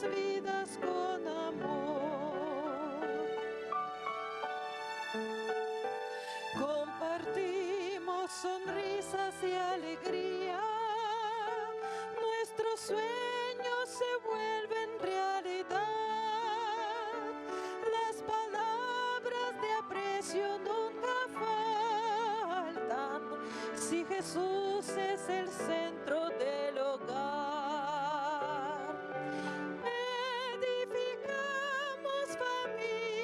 nuestras vidas con amor. Compartimos sonrisas y alegría, nuestros sueños se vuelven realidad, las palabras de aprecio nunca faltan, si Jesús es el centro del hogar. Edificamos familias,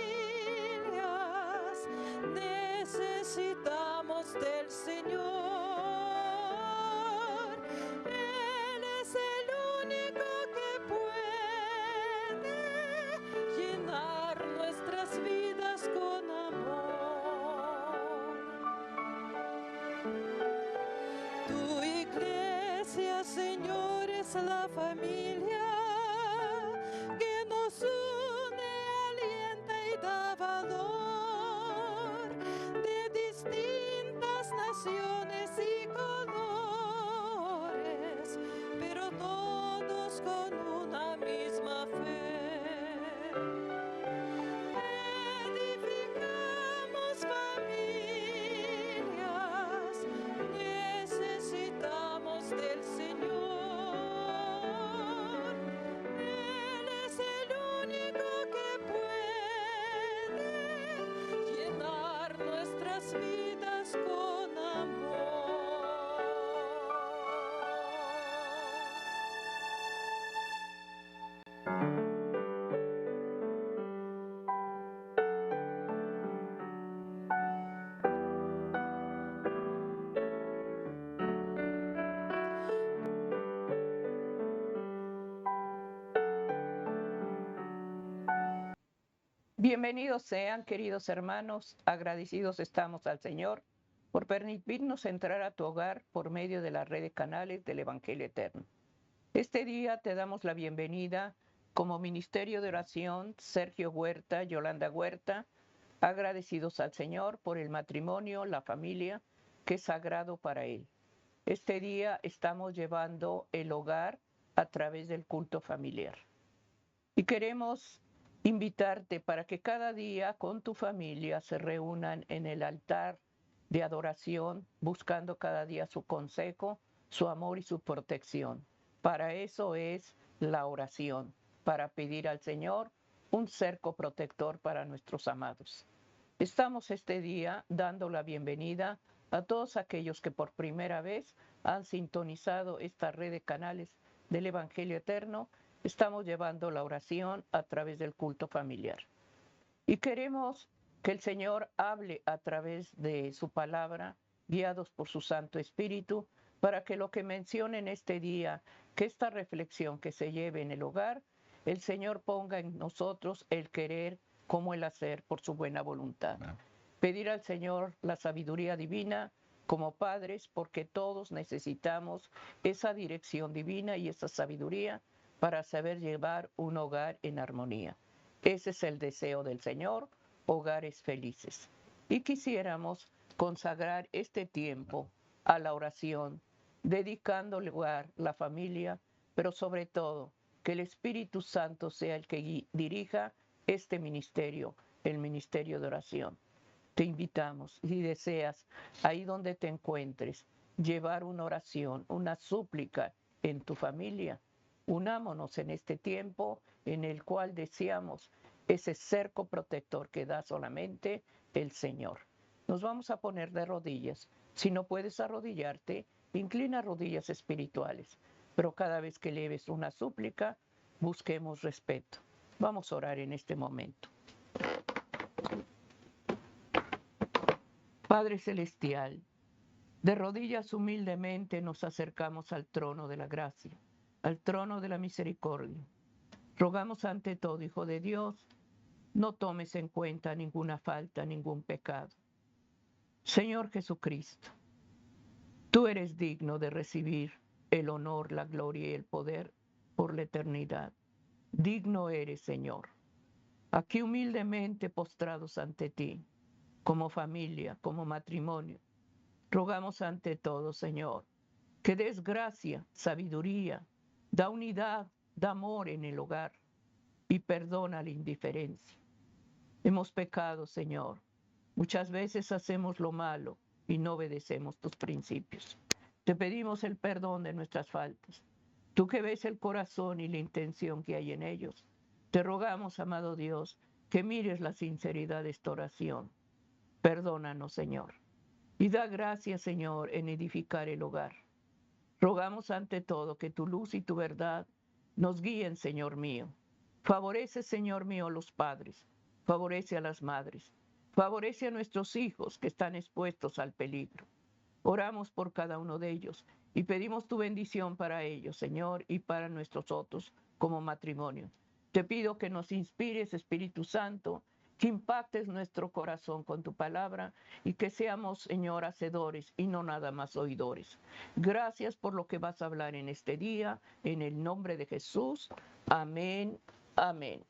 necesitamos del Señor. Él es el único que puede llenar nuestras vidas con amor. Tu iglesia, Señor, es la familia que nos une, alienta y da valor, de distintas naciones y colores, pero todos con una misma fe. Edificamos familias, necesitamos del Señor. Él es el único que puede llenar nuestras vidas con amor. Bienvenidos sean, queridos hermanos, agradecidos estamos al Señor por permitirnos entrar a tu hogar por medio de la red de canales del Evangelio Eterno. Este día te damos la bienvenida como Ministerio de Oración, Sergio Huerta, Yolanda Huerta, agradecidos al Señor por el matrimonio, la familia, que es sagrado para Él. Este día estamos llevando el hogar a través del culto familiar. Y queremos invitarte para que cada día con tu familia se reúnan en el altar de adoración, buscando cada día su consejo, su amor y su protección. Para eso es la oración, para pedir al Señor un cerco protector para nuestros amados. Estamos este día dando la bienvenida a todos aquellos que por primera vez han sintonizado esta red de canales del Evangelio Eterno. Estamos llevando la oración a través del culto familiar. Y queremos que el Señor hable a través de su palabra, guiados por su Santo Espíritu, para que lo que mencione en este día, que esta reflexión que se lleve en el hogar, el Señor ponga en nosotros el querer como el hacer por su buena voluntad. Pedir al Señor la sabiduría divina como padres, porque todos necesitamos esa dirección divina y esa sabiduría para saber llevar un hogar en armonía. Ese es el deseo del Señor, hogares felices. Y quisiéramos consagrar este tiempo a la oración, dedicando lugar a la familia, pero sobre todo que el Espíritu Santo sea el que dirija este ministerio, el ministerio de oración. Te invitamos, si deseas, ahí donde te encuentres, llevar una oración, una súplica en tu familia. Unámonos en este tiempo en el cual deseamos ese cerco protector que da solamente el Señor. Nos vamos a poner de rodillas. Si no puedes arrodillarte, inclina rodillas espirituales. Pero cada vez que leves una súplica, busquemos respeto. Vamos a orar en este momento. Padre Celestial, de rodillas humildemente nos acercamos al trono de la gracia, al trono de la misericordia. Rogamos ante todo, Hijo de Dios, no tomes en cuenta ninguna falta, ningún pecado. Señor Jesucristo, tú eres digno de recibir el honor, la gloria y el poder por la eternidad. Digno eres, Señor. Aquí humildemente postrados ante ti, como familia, como matrimonio, rogamos ante todo, Señor, que des gracia, sabiduría, da unidad, da amor en el hogar. y perdona la indiferencia. Hemos pecado, Señor. Muchas veces hacemos lo malo y no obedecemos tus principios. Te pedimos el perdón de nuestras faltas. Tú que ves el corazón y la intención que hay en ellos, te rogamos, amado Dios, que mires la sinceridad de esta oración. Perdónanos, Señor, y da gracias, Señor, en edificar el hogar. Rogamos ante todo que tu luz y tu verdad nos guíen, Señor mío. Favorece, Señor mío, a los padres, favorece a las madres, favorece a nuestros hijos que están expuestos al peligro. Oramos por cada uno de ellos y pedimos tu bendición para ellos, Señor, y para nuestros otros como matrimonio. Te pido que nos inspires, Espíritu Santo, que impactes nuestro corazón con tu palabra y que seamos, Señor, hacedores y no nada más oidores. Gracias por lo que vas a hablar en este día, en el nombre de Jesús. Amén, amén.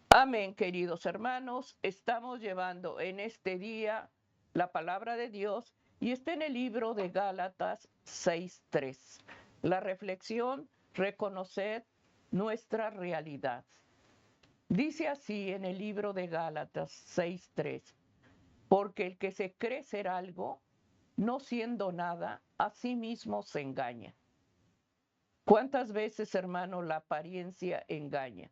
Amén, queridos hermanos. Estamos llevando en este día la palabra de Dios y está en el libro de Gálatas 6:3. La reflexión, reconocer nuestra realidad. Dice así en el libro de Gálatas 6:3, porque el que se cree ser algo, no siendo nada, a sí mismo se engaña. ¿Cuántas veces, hermano, la apariencia engaña?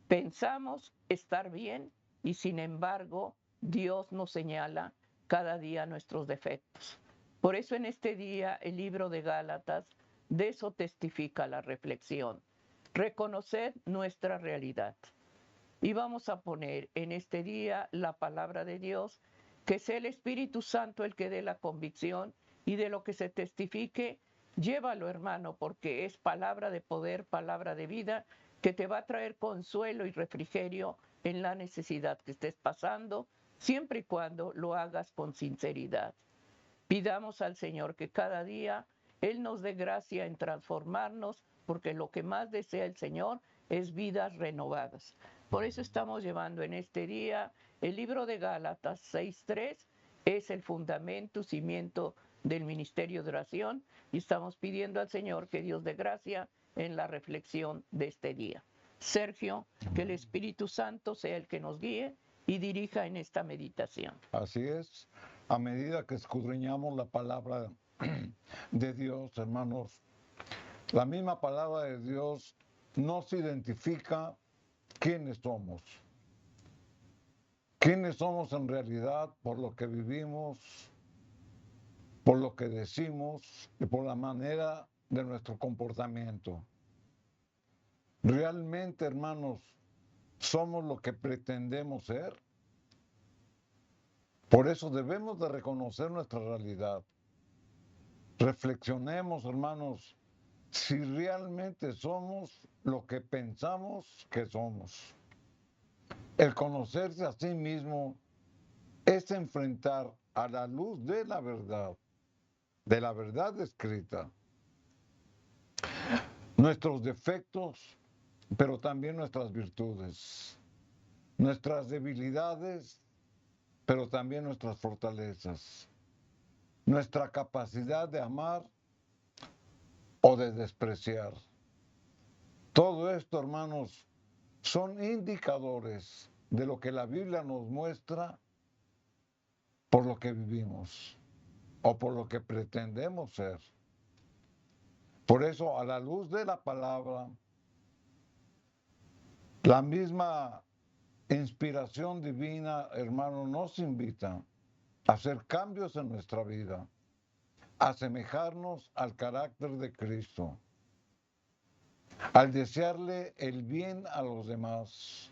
Pensamos estar bien y sin embargo Dios nos señala cada día nuestros defectos. Por eso en este día el libro de Gálatas de eso testifica la reflexión. Reconocer nuestra realidad. Y vamos a poner en este día la palabra de Dios, que sea el Espíritu Santo el que dé la convicción y de lo que se testifique, llévalo, hermano, porque es palabra de poder, palabra de vida, que te va a traer consuelo y refrigerio en la necesidad que estés pasando, siempre y cuando lo hagas con sinceridad. Pidamos al Señor que cada día Él nos dé gracia en transformarnos, porque lo que más desea el Señor es vidas renovadas. Por eso estamos llevando en este día el libro de Gálatas 6:3, es el fundamento, cimiento del ministerio de oración, y estamos pidiendo al Señor que Dios dé gracia en la reflexión de este día. Sergio, que el Espíritu Santo sea el que nos guíe y dirija en esta meditación. Así es, a medida que escudriñamos la palabra de Dios, hermanos, la misma palabra de Dios nos identifica quiénes somos. Quiénes somos en realidad por lo que vivimos, por lo que decimos y por la manera de nuestro comportamiento. Realmente, hermanos, somos lo que pretendemos ser. Por eso debemos de reconocer nuestra realidad. Reflexionemos, hermanos, si realmente somos lo que pensamos que somos. El conocerse a sí mismo es enfrentar a la luz de la verdad escrita, nuestros defectos, pero también nuestras virtudes, nuestras debilidades, pero también nuestras fortalezas, nuestra capacidad de amar o de despreciar. Todo esto, hermanos, son indicadores de lo que la Biblia nos muestra por lo que vivimos o por lo que pretendemos ser. Por eso, a la luz de la palabra, la misma inspiración divina, hermano, nos invita a hacer cambios en nuestra vida, a asemejarnos al carácter de Cristo, al desearle el bien a los demás,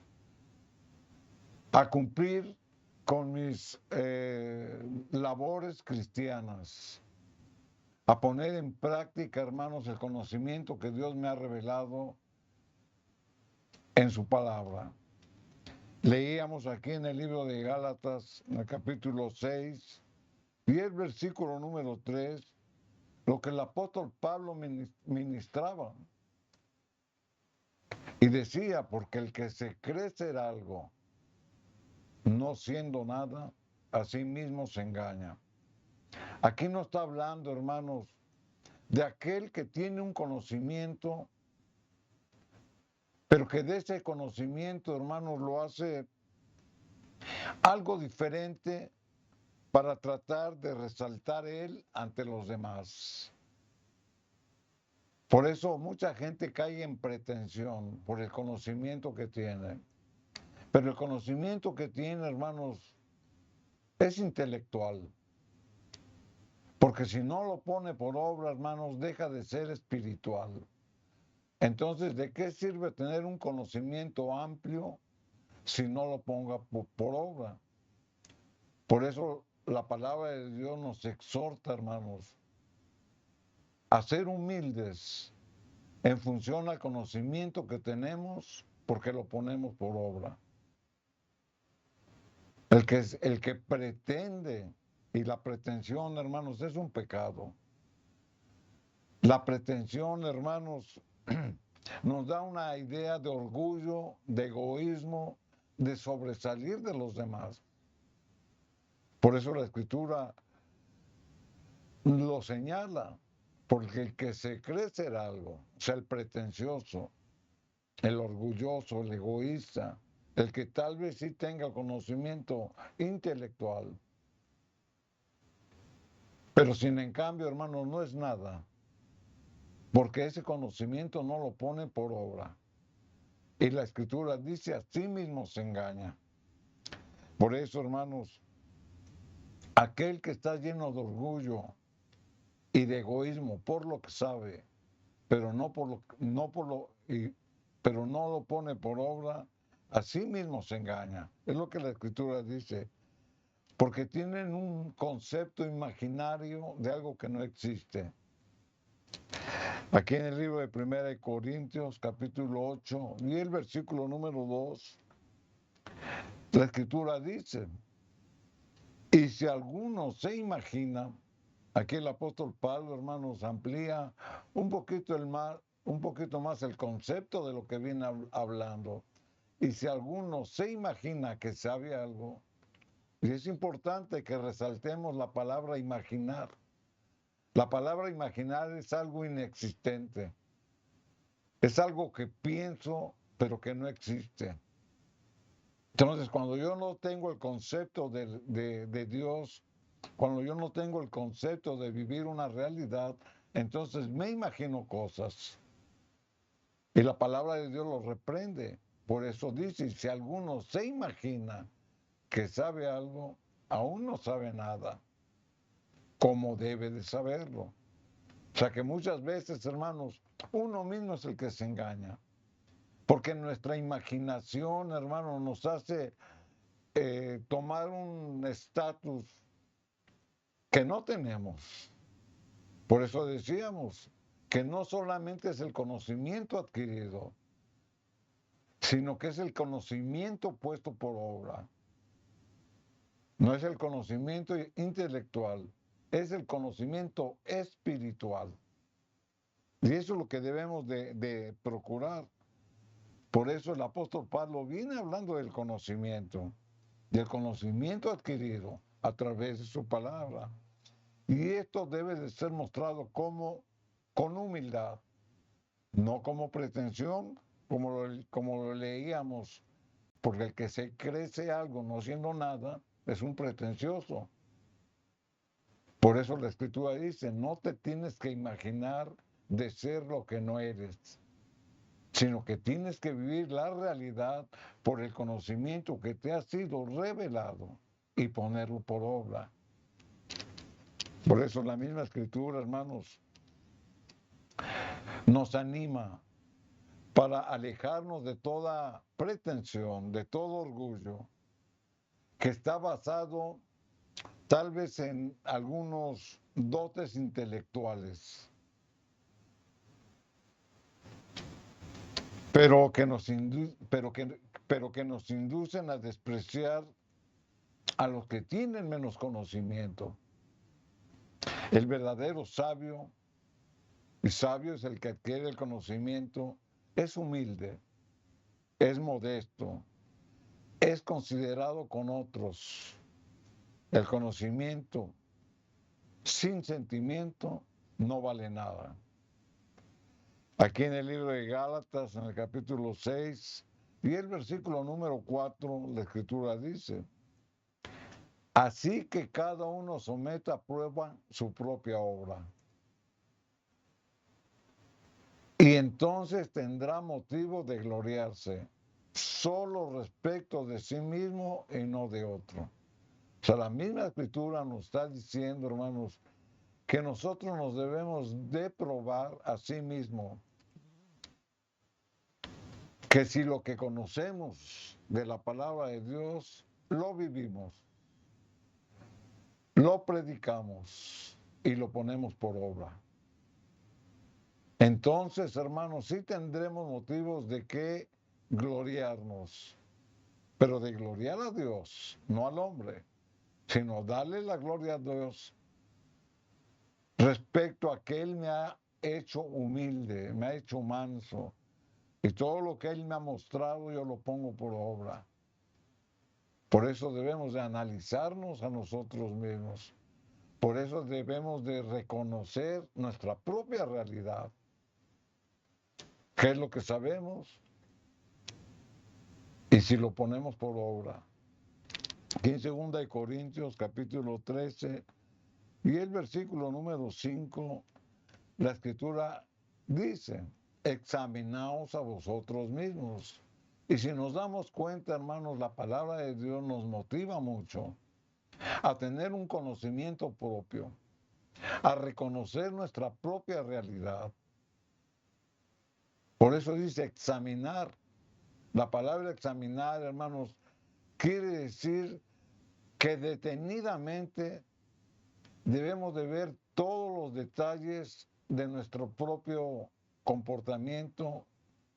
a cumplir con mis labores cristianas, a poner en práctica, hermanos, el conocimiento que Dios me ha revelado en su palabra. Leíamos aquí en el libro de Gálatas, en el capítulo 6, y el versículo número 3, lo que el apóstol Pablo ministraba. Y decía, porque el que se cree ser algo, no siendo nada, a sí mismo se engaña. Aquí no está hablando, hermanos, de aquel que tiene un conocimiento pero que de ese conocimiento, hermanos, lo hace algo diferente para tratar de resaltar él ante los demás. Por eso mucha gente cae en pretensión por el conocimiento que tiene. Pero el conocimiento que tiene, hermanos, es intelectual. Porque si no lo pone por obra, hermanos, deja de ser espiritual. Entonces, ¿de qué sirve tener un conocimiento amplio si no lo ponga por obra? Por eso la palabra de Dios nos exhorta, hermanos, a ser humildes en función al conocimiento que tenemos porque lo ponemos por obra. El que pretende, y la pretensión, hermanos, es un pecado. La pretensión, hermanos, nos da una idea de orgullo, de egoísmo, de sobresalir de los demás. Por eso la Escritura lo señala, porque el que se cree ser algo, o sea, el pretencioso, el orgulloso, el egoísta, el que tal vez sí tenga conocimiento intelectual, pero sin en cambio, hermano, no es nada, porque ese conocimiento no lo pone por obra. Y la Escritura dice, a sí mismo se engaña. Por eso, hermanos, aquel que está lleno de orgullo y de egoísmo por lo que sabe, pero pero no lo pone por obra, a sí mismo se engaña. Es lo que la Escritura dice, porque tienen un concepto imaginario de algo que no existe. Aquí en el libro de 1 Corintios, capítulo 8, y el versículo número 2, la Escritura dice, y si alguno se imagina, aquí el apóstol Pablo, hermanos, amplía un poquito más el concepto de lo que viene hablando. Y si alguno se imagina que sabe algo, y es importante que resaltemos la palabra imaginar. La palabra imaginar es algo inexistente. Es algo que pienso, pero que no existe. Entonces, cuando yo no tengo el concepto de Dios, cuando yo no tengo el concepto de vivir una realidad, entonces me imagino cosas. Y la palabra de Dios lo reprende. Por eso dice, si alguno se imagina que sabe algo, aún no sabe nada, como debe de saberlo. O sea que muchas veces, hermanos, uno mismo es el que se engaña. Porque nuestra imaginación, hermano, nos hace tomar un estatus que no tenemos. Por eso decíamos que no solamente es el conocimiento adquirido, sino que es el conocimiento puesto por obra. No es el conocimiento intelectual, es el conocimiento espiritual. Y eso es lo que debemos de procurar. Por eso el apóstol Pablo viene hablando del conocimiento adquirido a través de su palabra. Y esto debe de ser mostrado con humildad, no como pretensión, como lo leíamos, porque el que se cree algo no siendo nada es un pretencioso. Por eso la Escritura dice, no te tienes que imaginar de ser lo que no eres, sino que tienes que vivir la realidad por el conocimiento que te ha sido revelado y ponerlo por obra. Por eso la misma Escritura, hermanos, nos anima para alejarnos de toda pretensión, de todo orgullo, que está basado tal vez en algunos dotes intelectuales, pero que nos inducen a despreciar a los que tienen menos conocimiento. El verdadero sabio, y sabio es el que adquiere el conocimiento, es humilde, es modesto, es considerado con otros. El conocimiento sin sentimiento no vale nada. Aquí en el libro de Gálatas, en el capítulo 6, y el versículo número 4, la escritura dice, así que cada uno someta a prueba su propia obra. Y entonces tendrá motivo de gloriarse solo respecto de sí mismo y no de otro. O sea, la misma escritura nos está diciendo, hermanos, que nosotros nos debemos de probar a sí mismo. Que si lo que conocemos de la palabra de Dios lo vivimos, lo predicamos y lo ponemos por obra. Entonces, hermanos, sí tendremos motivos de que gloriarnos, pero de gloriar a Dios, no al hombre, sino darle la gloria a Dios respecto a que Él me ha hecho humilde, me ha hecho manso, y todo lo que Él me ha mostrado yo lo pongo por obra. Por eso debemos de analizarnos a nosotros mismos. Por eso debemos de reconocer nuestra propia realidad. ¿Qué es lo que sabemos? Y si lo ponemos por obra. Aquí en 2 Corintios capítulo 13 y el versículo número 5, la escritura dice, examinaos a vosotros mismos. Y si nos damos cuenta, hermanos, la palabra de Dios nos motiva mucho a tener un conocimiento propio, a reconocer nuestra propia realidad. Por eso dice examinar. La palabra examinar, hermanos, quiere decir que detenidamente debemos de ver todos los detalles de nuestro propio comportamiento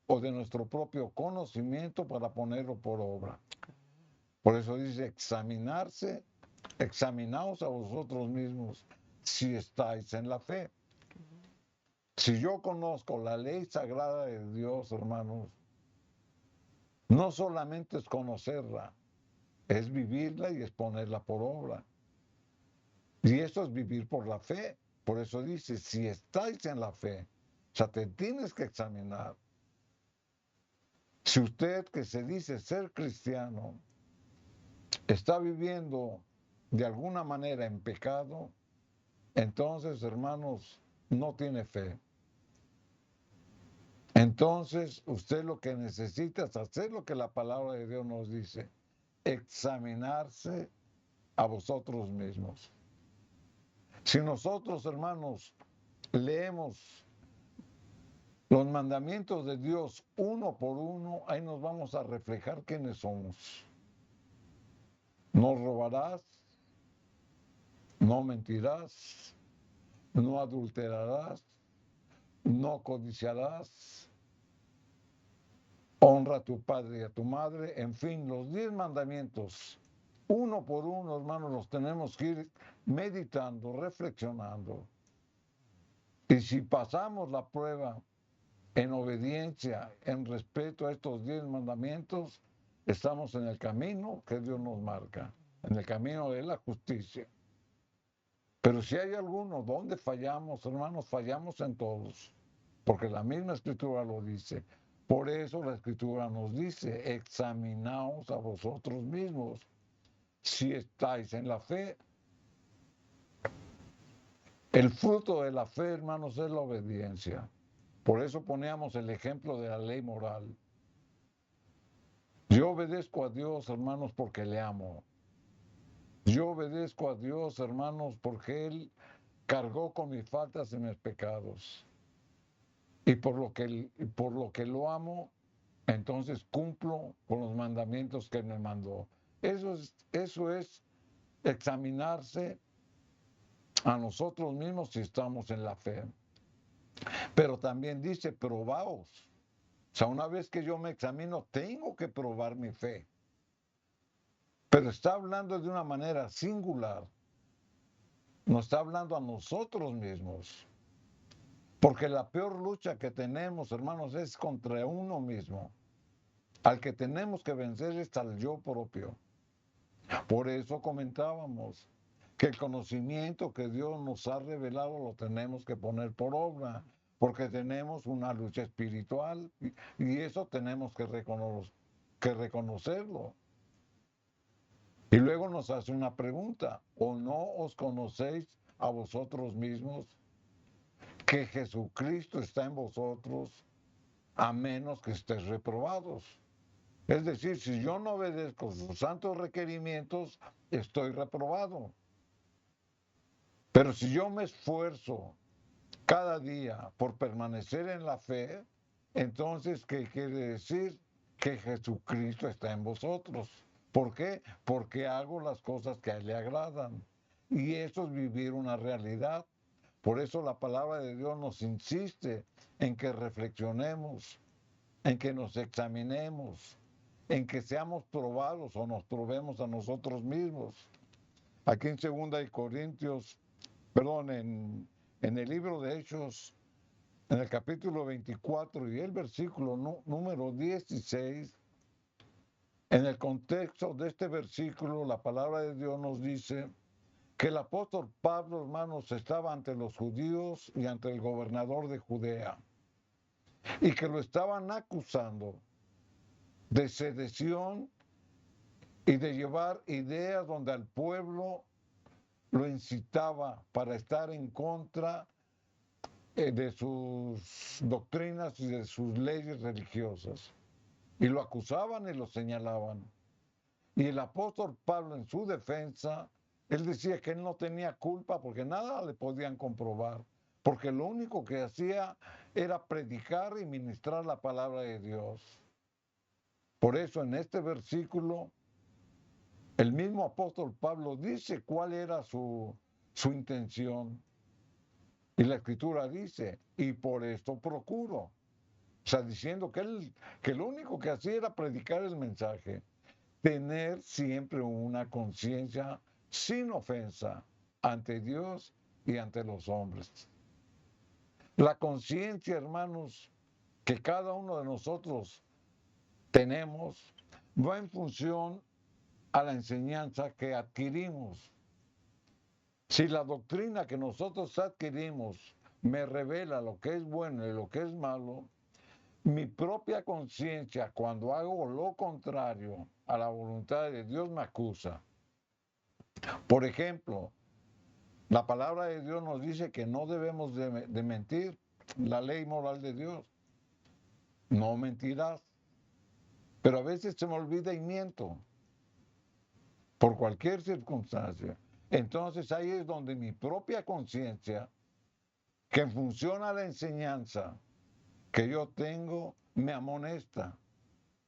o de nuestro propio conocimiento para ponerlo por obra. Por eso dice examinarse, examinaos a vosotros mismos si estáis en la fe. Si yo conozco la ley sagrada de Dios, hermanos, no solamente es conocerla, es vivirla y es ponerla por obra. Y eso es vivir por la fe. Por eso dice, si estáis en la fe, o sea, te tienes que examinar. Si usted que se dice ser cristiano está viviendo de alguna manera en pecado, entonces, hermanos, no tiene fe. Entonces, usted lo que necesita es hacer lo que la palabra de Dios nos dice, examinarse a vosotros mismos. Si nosotros, hermanos, leemos los mandamientos de Dios uno por uno, ahí nos vamos a reflejar quiénes somos. No robarás, no mentirás, no adulterarás, no codiciarás, honra a tu padre y a tu madre, en fin, los 10 mandamientos, uno por uno, hermanos, los tenemos que ir meditando, reflexionando. Y si pasamos la prueba en obediencia, en respeto a estos 10 mandamientos, estamos en el camino que Dios nos marca, en el camino de la justicia. Pero si hay alguno donde fallamos, hermanos, fallamos en todos, porque la misma escritura lo dice. Por eso la escritura nos dice, examinaos a vosotros mismos. Si estáis en la fe, el fruto de la fe, hermanos, es la obediencia. Por eso poníamos el ejemplo de la ley moral. Yo obedezco a Dios, hermanos, porque le amo. Yo obedezco a Dios, hermanos, porque Él cargó con mis faltas y mis pecados. Y por lo que lo amo, entonces cumplo con los mandamientos que Él me mandó. Eso es examinarse a nosotros mismos si estamos en la fe. Pero también dice, probaos. O sea, una vez que yo me examino, tengo que probar mi fe. Pero está hablando de una manera singular. Nos está hablando a nosotros mismos. Porque la peor lucha que tenemos, hermanos, es contra uno mismo. Al que tenemos que vencer es al yo propio. Por eso comentábamos que el conocimiento que Dios nos ha revelado lo tenemos que poner por obra. porque tenemos una lucha espiritual y eso tenemos que reconocerlo. Y luego nos hace una pregunta: ¿o no os conocéis a vosotros mismos que Jesucristo está en vosotros, a menos que estéis reprobados? Es decir, si yo no obedezco sus santos requerimientos, estoy reprobado. Pero si yo me esfuerzo cada día por permanecer en la fe, entonces, ¿qué quiere decir? Que Jesucristo está en vosotros. ¿Por qué? Porque hago las cosas que a Él le agradan. Y eso es vivir una realidad. Por eso la palabra de Dios nos insiste en que reflexionemos, en que nos examinemos, en que seamos probados o nos probemos a nosotros mismos. Aquí en 2 Corintios, perdón, en el libro de Hechos, en el capítulo 24 y el versículo número 16, en el contexto de este versículo, la palabra de Dios nos dice que el apóstol Pablo, hermanos, estaba ante los judíos y ante el gobernador de Judea, y que lo estaban acusando de sedición y de llevar ideas donde al pueblo lo incitaba para estar en contra de sus doctrinas y de sus leyes religiosas. Y lo acusaban y lo señalaban. Y el apóstol Pablo, en su defensa, él decía que él no tenía culpa porque nada le podían comprobar, porque lo único que hacía era predicar y ministrar la palabra de Dios. Por eso en este versículo, el mismo apóstol Pablo dice cuál era su intención. Y la escritura dice: y por esto procuro. O sea, diciendo que lo único que hacía era predicar el mensaje. Tener siempre una conciencia sin ofensa ante Dios y ante los hombres. La conciencia, hermanos, que cada uno de nosotros tenemos, va en función a la enseñanza que adquirimos. Si la doctrina que nosotros adquirimos me revela lo que es bueno y lo que es malo, mi propia conciencia, cuando hago lo contrario a la voluntad de Dios, me acusa. Por ejemplo, la palabra de Dios nos dice que no debemos de mentir, la ley moral de Dios. No mentirás. Pero a veces se me olvida y miento, por cualquier circunstancia. Entonces ahí es donde mi propia conciencia, que en función a la enseñanza que yo tengo, me amonesta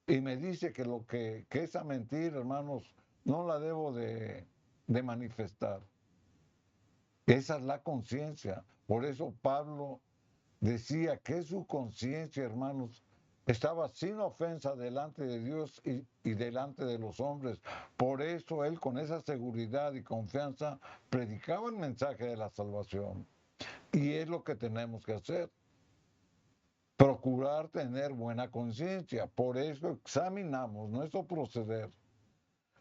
y me dice que esa mentira, hermanos, no la debo de manifestar. Esa es la conciencia. Por eso Pablo decía que su conciencia, hermanos, estaba sin ofensa delante de Dios y delante de los hombres. Por eso él, con esa seguridad y confianza, predicaba el mensaje de la salvación. Y es lo que tenemos que hacer: procurar tener buena conciencia. Por eso examinamos nuestro proceder.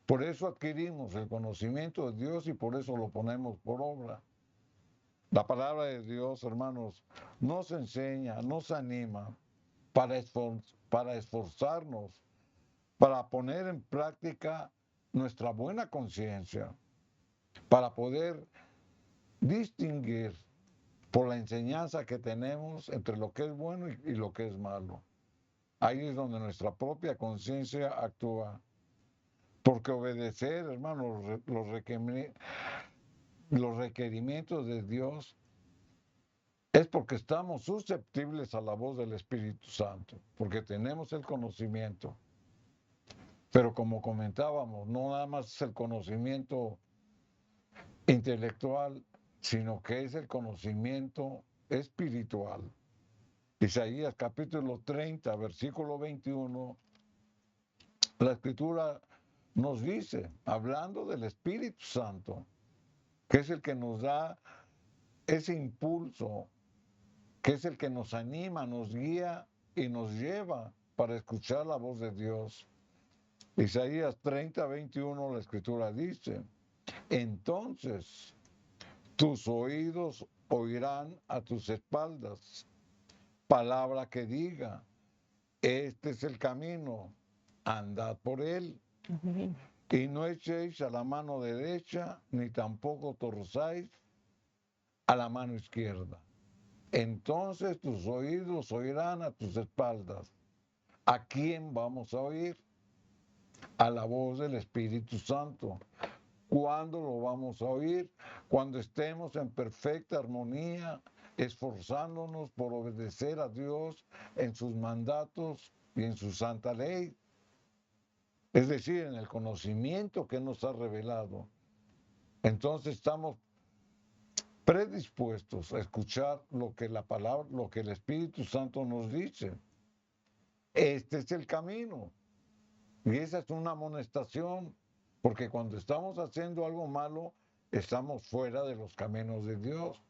Por eso adquirimos el conocimiento de Dios y por eso lo ponemos por obra. La palabra de Dios, hermanos, nos enseña, nos anima para esforzarnos, para poner en práctica nuestra buena conciencia, para poder distinguir por la enseñanza que tenemos entre lo que es bueno y lo que es malo. Ahí es donde nuestra propia conciencia actúa. Porque obedecer, hermanos, los requerimientos de Dios es porque estamos susceptibles a la voz del Espíritu Santo, porque tenemos el conocimiento. Pero como comentábamos, no nada más es el conocimiento intelectual, sino que es el conocimiento espiritual. Isaías capítulo 30, versículo 21, la escritura nos dice, hablando del Espíritu Santo, que es el que nos da ese impulso, que es el que nos anima, nos guía y nos lleva para escuchar la voz de Dios. Isaías 30, 21, la escritura dice: entonces tus oídos oirán a tus espaldas palabra que diga, este es el camino, andad por él. Amén. Y no echéis a la mano derecha, ni tampoco torzáis a la mano izquierda. Entonces tus oídos oirán a tus espaldas. ¿A quién vamos a oír? A la voz del Espíritu Santo. ¿Cuándo lo vamos a oír? Cuando estemos en perfecta armonía, esforzándonos por obedecer a Dios en sus mandatos y en su santa ley. Es decir, en el conocimiento que nos ha revelado. Entonces estamos predispuestos a escuchar lo que la palabra, lo que el Espíritu Santo nos dice. Este es el camino. Y esa es una amonestación, porque cuando estamos haciendo algo malo, estamos fuera de los caminos de Dios.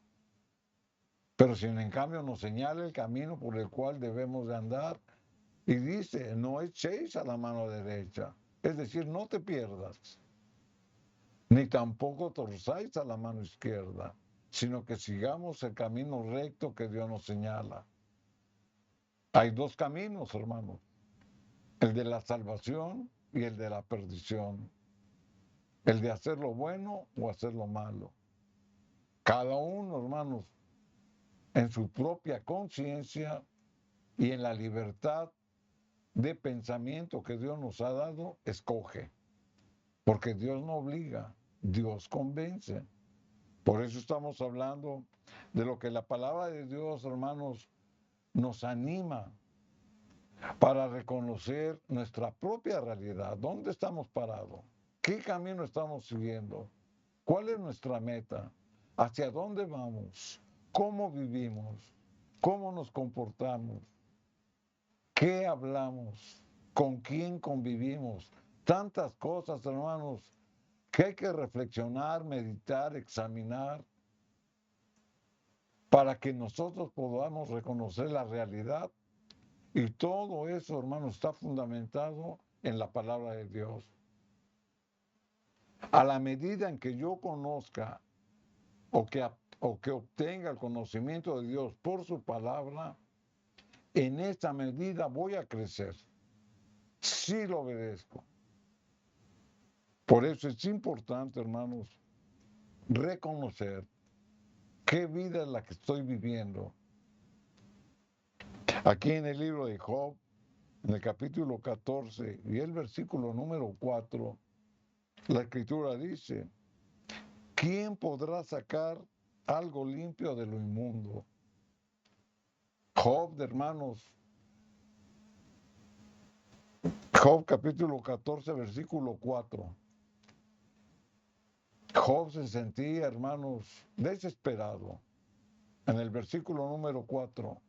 Pero si en cambio nos señala el camino por el cual debemos de andar, y dice, no echéis a la mano derecha, es decir, no te pierdas, ni tampoco torzáis a la mano izquierda, sino que sigamos el camino recto que Dios nos señala. Hay dos caminos, hermanos, el de la salvación y el de la perdición, el de hacer lo bueno o hacer lo malo. Cada uno, hermanos, en su propia conciencia y en la libertad de pensamiento que Dios nos ha dado, escoge. Porque Dios no obliga, Dios convence. Por eso estamos hablando de lo que la palabra de Dios, hermanos, nos anima para reconocer nuestra propia realidad. ¿Dónde estamos parados? ¿Qué camino estamos siguiendo? ¿Cuál es nuestra meta? ¿Hacia dónde vamos? ¿Cómo vivimos? ¿Cómo nos comportamos? ¿Qué hablamos? ¿Con quién convivimos? Tantas cosas, hermanos, que hay que reflexionar, meditar, examinar, para que nosotros podamos reconocer la realidad. Y todo eso, hermanos, está fundamentado en la palabra de Dios. A la medida en que yo conozca o que obtenga el conocimiento de Dios por su palabra, en esta medida voy a crecer. Sí lo obedezco. Por eso es importante, hermanos, reconocer qué vida es la que estoy viviendo. Aquí en el libro de Job, en el capítulo 14 y el versículo número 4, la escritura dice, ¿quién podrá sacar algo limpio de lo inmundo? Job, hermanos, Job capítulo 14, versículo 4. Job se sentía, hermanos, desesperado. En el versículo número 4,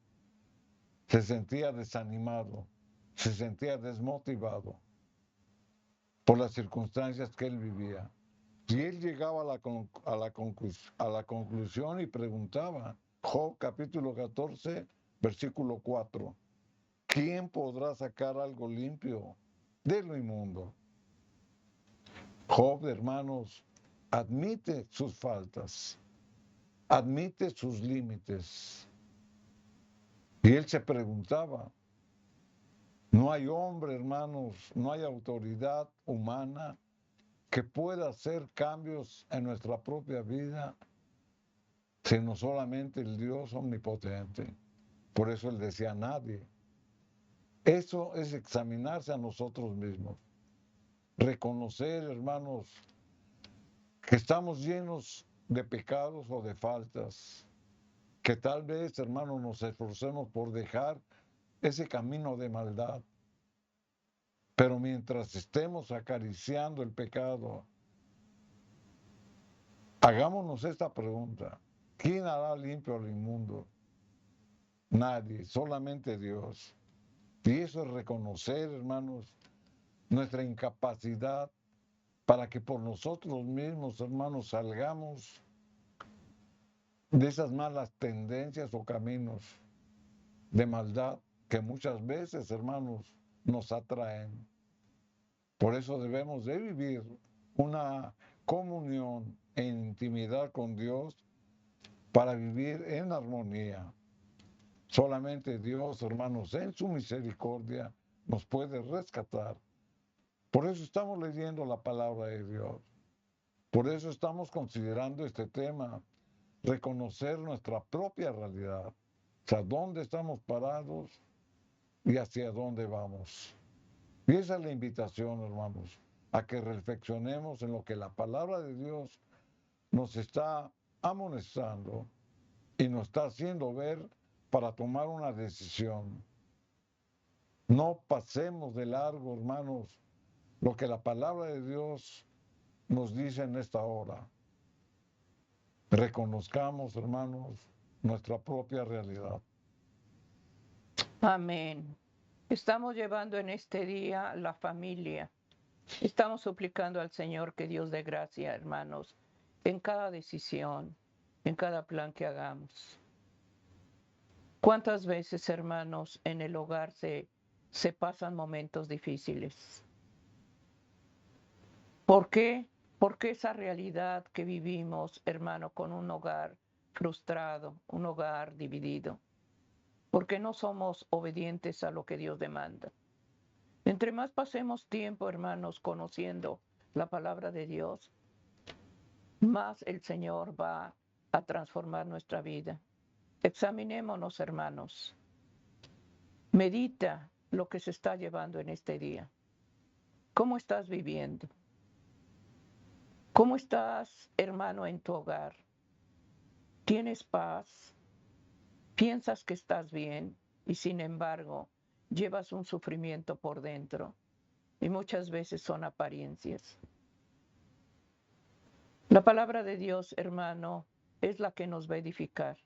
se sentía desanimado, se sentía desmotivado por las circunstancias que él vivía. Y él llegaba a la conclusión y preguntaba, Job capítulo 14, versículo 4, ¿quién podrá sacar algo limpio de lo inmundo? Job, hermanos, admite sus faltas, admite sus límites. Y él se preguntaba, no hay hombre, hermanos, no hay autoridad humana que pueda hacer cambios en nuestra propia vida, sino solamente el Dios omnipotente. Por eso él decía nadie. Eso es examinarse a nosotros mismos. Reconocer, hermanos, que estamos llenos de pecados o de faltas, que tal vez, hermanos, nos esforcemos por dejar ese camino de maldad. Pero mientras estemos acariciando el pecado, hagámonos esta pregunta. ¿Quién hará limpio al inmundo? Nadie, solamente Dios. Y eso es reconocer, hermanos, nuestra incapacidad para que por nosotros mismos, hermanos, salgamos de esas malas tendencias o caminos de maldad que muchas veces, hermanos, nos atraen. Por eso debemos de vivir una comunión en intimidad con Dios para vivir en armonía. Solamente Dios, hermanos, en su misericordia nos puede rescatar. Por eso estamos leyendo la palabra de Dios. Por eso estamos considerando este tema, reconocer nuestra propia realidad, o sea, dónde estamos parados y hacia dónde vamos. Y esa es la invitación, hermanos, a que reflexionemos en lo que la palabra de Dios nos está amonestando y nos está haciendo ver para tomar una decisión. No pasemos de largo, hermanos, lo que la palabra de Dios nos dice en esta hora. Reconozcamos, hermanos, nuestra propia realidad. Amén. Estamos llevando en este día la familia. Estamos suplicando al Señor que Dios dé gracia, hermanos, en cada decisión, en cada plan que hagamos. ¿Cuántas veces, hermanos, en el hogar se pasan momentos difíciles? ¿Por qué? Porque esa realidad que vivimos, hermano, con un hogar frustrado, un hogar dividido, porque no somos obedientes a lo que Dios demanda. Entre más pasemos tiempo, hermanos, conociendo la palabra de Dios, más el Señor va a transformar nuestra vida. Examinémonos, hermanos. Medita lo que se está llevando en este día. ¿Cómo estás viviendo? ¿Cómo estás, hermano, en tu hogar? ¿Tienes paz? ¿Piensas que estás bien y sin embargo llevas un sufrimiento por dentro? Y muchas veces son apariencias. La palabra de Dios, hermano, es la que nos va a edificar.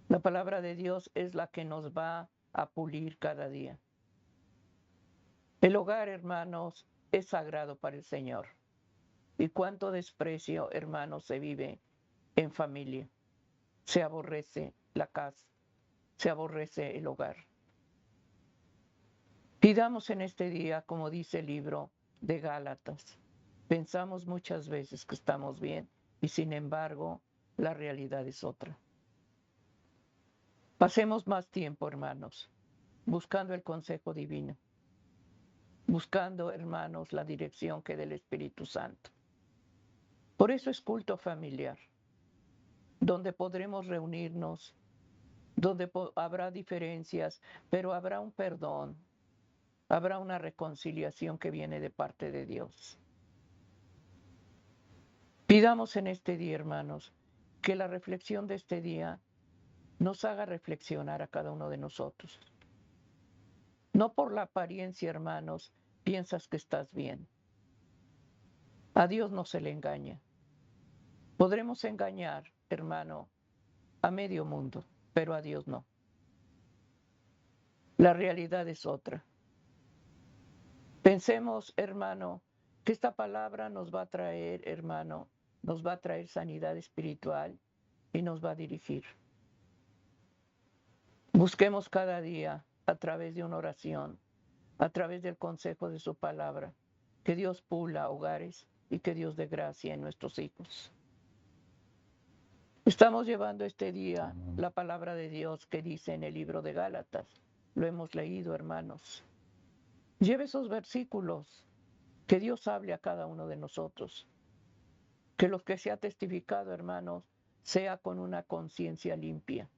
La palabra de Dios es la que nos va a pulir cada día. El hogar, hermanos, es sagrado para el Señor. Y cuánto desprecio, hermanos, se vive en familia. Se aborrece la casa, se aborrece el hogar. Pidamos en este día, como dice el libro de Gálatas, pensamos muchas veces que estamos bien y sin embargo la realidad es otra. Pasemos más tiempo, hermanos, buscando el consejo divino, buscando, hermanos, la dirección que del Espíritu Santo. Por eso es culto familiar, donde podremos reunirnos, donde habrá diferencias, pero habrá un perdón, habrá una reconciliación que viene de parte de Dios. Pidamos en este día, hermanos, que la reflexión de este día nos haga reflexionar a cada uno de nosotros. No por la apariencia, hermanos, piensas que estás bien. A Dios no se le engaña. Podremos engañar, hermano, a medio mundo, pero a Dios no. La realidad es otra. Pensemos, hermano, que esta palabra nos va a traer, hermano, nos va a traer sanidad espiritual y nos va a dirigir. Busquemos cada día a través de una oración, a través del consejo de su palabra, que Dios pula hogares y que Dios dé gracia en nuestros hijos. Estamos llevando este día la palabra de Dios que dice en el libro de Gálatas. Lo hemos leído, hermanos. Lleve esos versículos, que Dios hable a cada uno de nosotros. Que lo que sea testificado, hermanos, sea con una conciencia limpia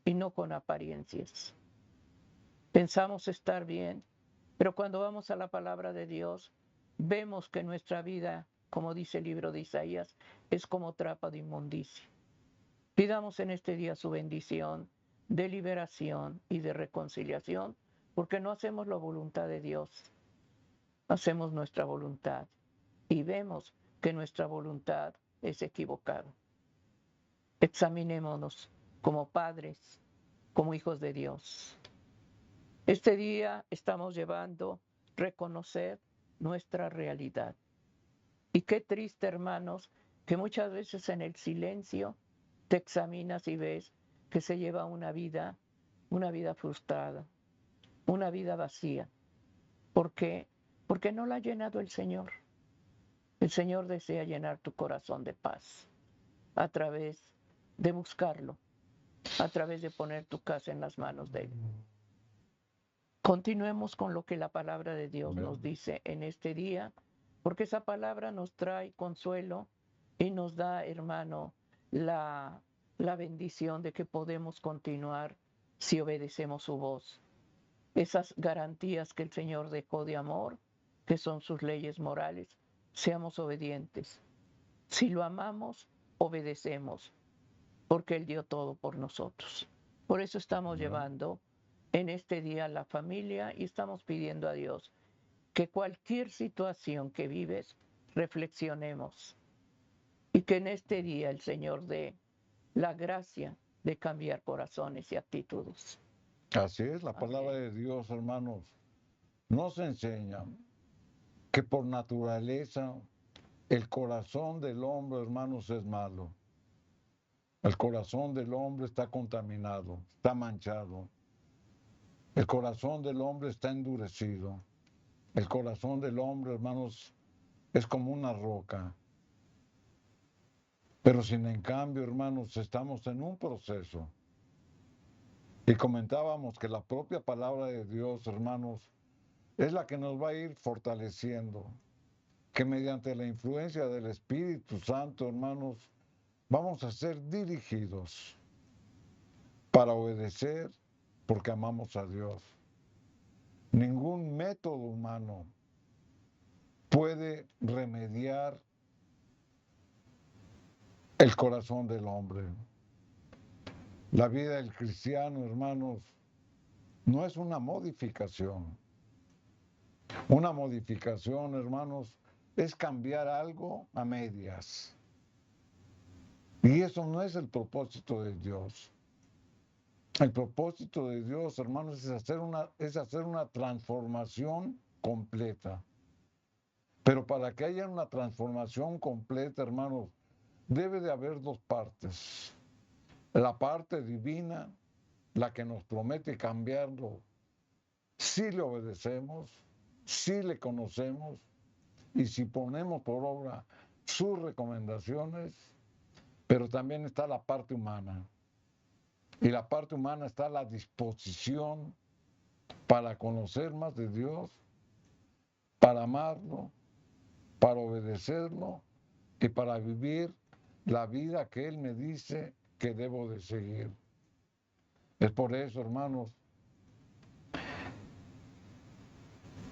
y no con apariencias. Pensamos estar bien, pero cuando vamos a la palabra de Dios, vemos que nuestra vida, como dice el libro de Isaías, es como trapo de inmundicia. Pidamos en este día su bendición de liberación y de reconciliación, porque no hacemos la voluntad de Dios, hacemos nuestra voluntad y vemos que nuestra voluntad es equivocada. Examinémonos como padres, como hijos de Dios. Este día estamos llevando reconocer nuestra realidad. Y qué triste, hermanos, que muchas veces en el silencio te examinas y ves que se lleva una vida frustrada, una vida vacía. ¿Por qué? Porque no la ha llenado el Señor. El Señor desea llenar tu corazón de paz a través de buscarlo, a través de poner tu casa en las manos de Él. Continuemos con lo que la palabra de Dios nos dice en este día, porque esa palabra nos trae consuelo y nos da, hermano, la bendición de que podemos continuar si obedecemos su voz. Esas garantías que el Señor dejó de amor, que son sus leyes morales, seamos obedientes. Si lo amamos, obedecemos, porque Él dio todo por nosotros. Por eso estamos llevando en este día la familia y estamos pidiendo a Dios que cualquier situación que vives, reflexionemos y que en este día el Señor dé la gracia de cambiar corazones y actitudes. Así es, la palabra de Dios, hermanos, nos enseña que por naturaleza el corazón del hombre, hermanos, es malo. El corazón del hombre está contaminado, está manchado. El corazón del hombre está endurecido. El corazón del hombre, hermanos, es como una roca. Pero sin en cambio, hermanos, estamos en un proceso. Y comentábamos que la propia palabra de Dios, hermanos, es la que nos va a ir fortaleciendo. Que mediante la influencia del Espíritu Santo, hermanos, vamos a ser dirigidos para obedecer porque amamos a Dios. Ningún método humano puede remediar el corazón del hombre. La vida del cristiano, hermanos, no es una modificación. Una modificación, hermanos, es cambiar algo a medias. Y eso no es el propósito de Dios. El propósito de Dios, hermanos, es hacer una transformación completa. Pero para que haya una transformación completa, hermanos, debe de haber dos partes. La parte divina, la que nos promete cambiarlo, si le obedecemos, si le conocemos y si ponemos por obra sus recomendaciones, pero también está la parte humana. Y la parte humana está a la disposición para conocer más de Dios, para amarlo, para obedecerlo y para vivir la vida que Él me dice que debo de seguir. Es por eso, hermanos,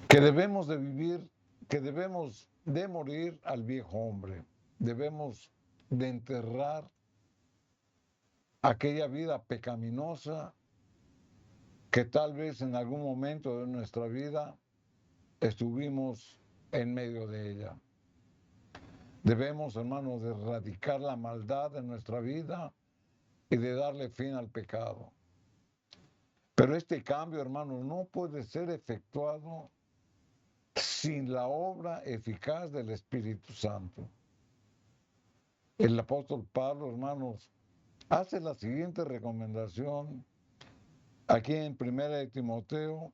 que debemos de vivir, que debemos de morir al viejo hombre. Debemos de enterrar aquella vida pecaminosa que tal vez en algún momento de nuestra vida estuvimos en medio de ella. Debemos, hermanos, de erradicar la maldad en nuestra vida y de darle fin al pecado. Pero este cambio, hermanos, no puede ser efectuado sin la obra eficaz del Espíritu Santo. El apóstol Pablo, hermanos, hace la siguiente recomendación aquí en 1 de Timoteo,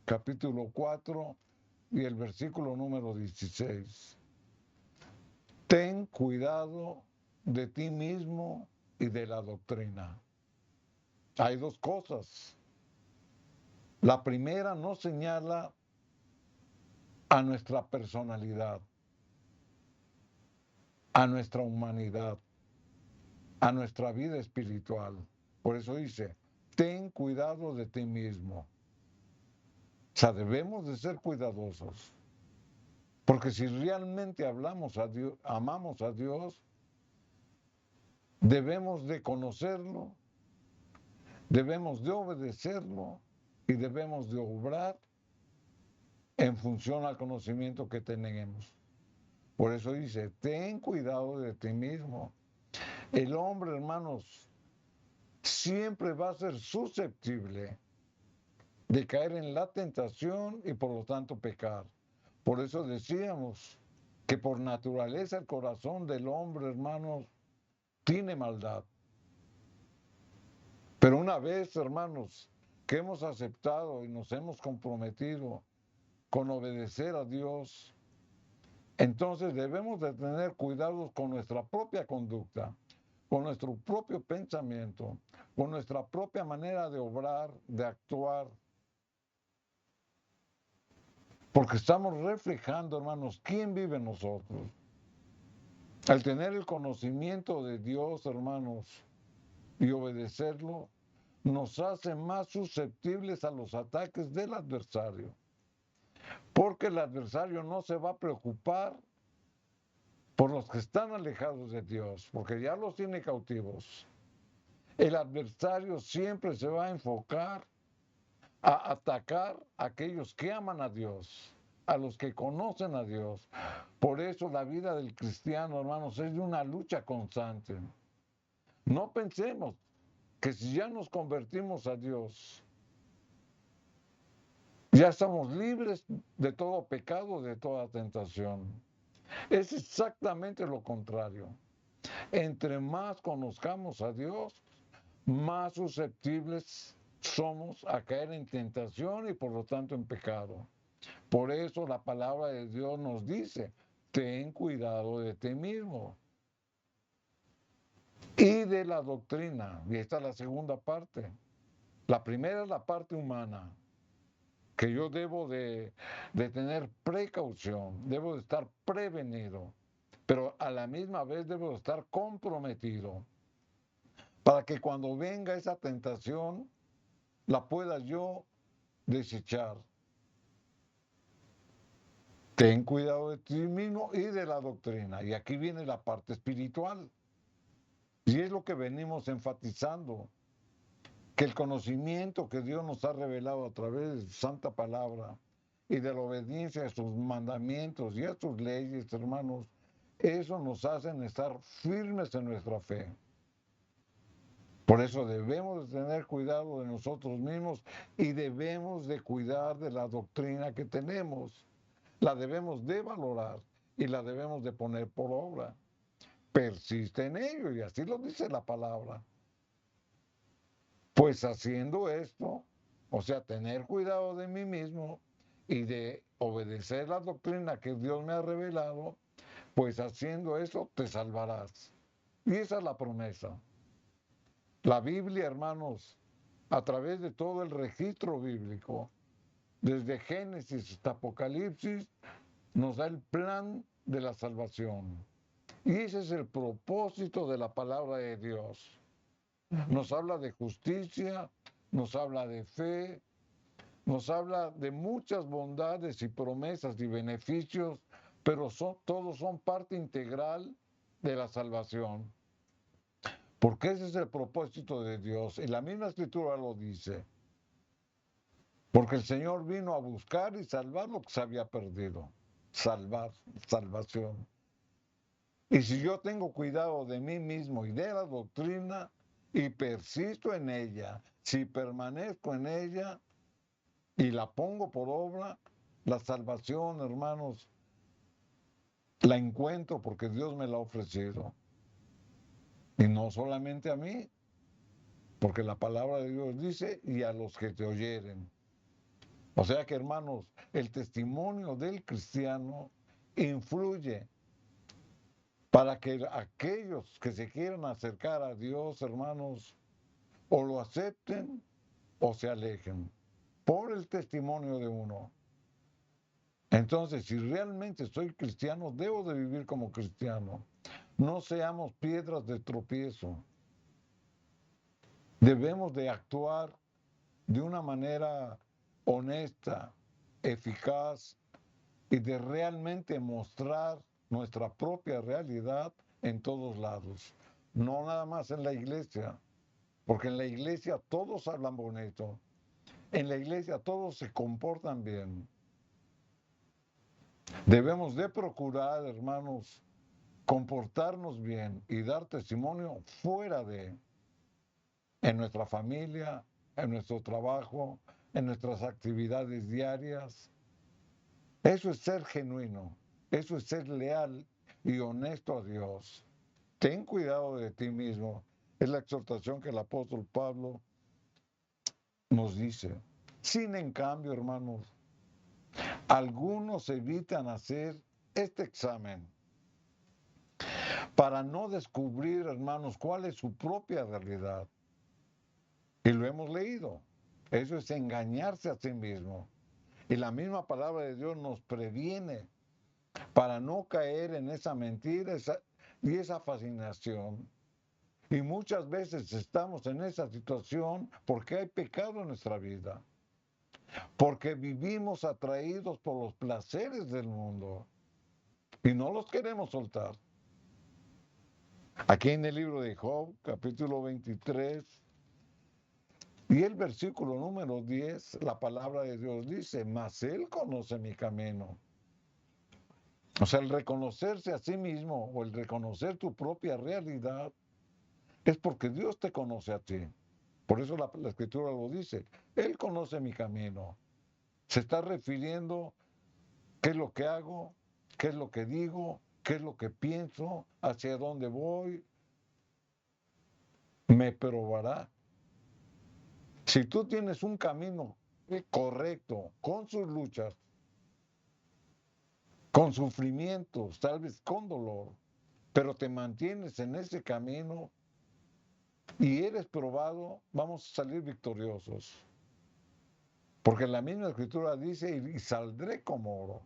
capítulo 4 y el versículo número 16. Ten cuidado de ti mismo y de la doctrina. Hay dos cosas. La primera no señala a nuestra personalidad, a nuestra humanidad, a nuestra vida espiritual. Por eso dice, ten cuidado de ti mismo. O sea, debemos de ser cuidadosos. Porque si realmente amamos a Dios, debemos de conocerlo, debemos de obedecerlo y debemos de obrar en función al conocimiento que tenemos. Por eso dice, ten cuidado de ti mismo. El hombre, hermanos, siempre va a ser susceptible de caer en la tentación y por lo tanto pecar. Por eso decíamos que por naturaleza el corazón del hombre, hermanos, tiene maldad. Pero una vez, hermanos, que hemos aceptado y nos hemos comprometido con obedecer a Dios, entonces debemos de tener cuidados con nuestra propia conducta, con nuestro propio pensamiento, con nuestra propia manera de obrar, de actuar. Porque estamos reflejando, hermanos, quién vive en nosotros. Al tener el conocimiento de Dios, hermanos, y obedecerlo, nos hace más susceptibles a los ataques del adversario. Porque el adversario no se va a preocupar por los que están alejados de Dios, porque ya los tiene cautivos. El adversario siempre se va a enfocar a atacar a aquellos que aman a Dios, a los que conocen a Dios. Por eso la vida del cristiano, hermanos, es de una lucha constante. No pensemos que si ya nos convertimos a Dios, ya estamos libres de todo pecado, de toda tentación. Es exactamente lo contrario. Entre más conozcamos a Dios, más susceptibles somos a caer en tentación y por lo tanto en pecado. Por eso la palabra de Dios nos dice, ten cuidado de ti mismo. Y de la doctrina, y esta es la segunda parte. La primera es la parte humana, que yo debo de tener precaución, debo de estar prevenido, pero a la misma vez debo de estar comprometido, para que cuando venga esa tentación, la pueda yo desechar. Ten cuidado de ti mismo y de la doctrina. Y aquí viene la parte espiritual. Y es lo que venimos enfatizando, que el conocimiento que Dios nos ha revelado a través de su santa palabra y de la obediencia a sus mandamientos y a sus leyes, hermanos, eso nos hace estar firmes en nuestra fe. Por eso debemos de tener cuidado de nosotros mismos y debemos de cuidar de la doctrina que tenemos. La debemos de valorar y la debemos de poner por obra. Persiste en ello, y así lo dice la palabra. Pues haciendo esto, o sea, tener cuidado de mí mismo y de obedecer la doctrina que Dios me ha revelado, pues haciendo eso te salvarás. Y esa es la promesa. La Biblia, hermanos, a través de todo el registro bíblico, desde Génesis hasta Apocalipsis, nos da el plan de la salvación. Y ese es el propósito de la palabra de Dios. Nos habla de justicia, nos habla de fe, nos habla de muchas bondades y promesas y beneficios, pero todos son parte integral de la salvación. Porque ese es el propósito de Dios. Y la misma escritura lo dice. Porque el Señor vino a buscar y salvar lo que se había perdido. Salvación. Y si yo tengo cuidado de mí mismo y de la doctrina y persisto en ella, si permanezco en ella y la pongo por obra, la salvación, hermanos, la encuentro porque Dios me la ha ofrecido. Y no solamente a mí, porque la palabra de Dios dice, y a los que te oyeren. O sea que, hermanos, el testimonio del cristiano influye para que aquellos que se quieran acercar a Dios, hermanos, o lo acepten o se alejen por el testimonio de uno. Entonces, si realmente soy cristiano, debo de vivir como cristiano. No seamos piedras de tropiezo. Debemos de actuar de una manera honesta, eficaz y de realmente mostrar nuestra propia realidad en todos lados. No nada más en la iglesia, porque en la iglesia todos hablan bonito. En la iglesia todos se comportan bien. Debemos de procurar, hermanos, comportarnos bien y dar testimonio fuera en nuestra familia, en nuestro trabajo, en nuestras actividades diarias. Eso es ser genuino, eso es ser leal y honesto a Dios. Ten cuidado de ti mismo. Es la exhortación que el apóstol Pablo nos dice. Sin en cambio, hermanos, algunos evitan hacer este examen para no descubrir, hermanos, cuál es su propia realidad. Y lo hemos leído. Eso es engañarse a sí mismo. Y la misma palabra de Dios nos previene para no caer en esa mentira y esa fascinación. Y muchas veces estamos en esa situación porque hay pecado en nuestra vida. Porque vivimos atraídos por los placeres del mundo y no los queremos soltar. Aquí en el libro de Job, capítulo 23, y el versículo número 10, la palabra de Dios dice, mas Él conoce mi camino. O sea, el reconocerse a sí mismo o el reconocer tu propia realidad es porque Dios te conoce a ti. Por eso la Escritura lo dice, Él conoce mi camino. Se está refiriendo qué es lo que hago, qué es lo que digo, qué es lo que pienso, hacia dónde voy. Me probará. Si tú tienes un camino correcto, con sus luchas, con sufrimientos, tal vez con dolor, pero te mantienes en ese camino y eres probado, vamos a salir victoriosos. Porque la misma Escritura dice, y saldré como oro.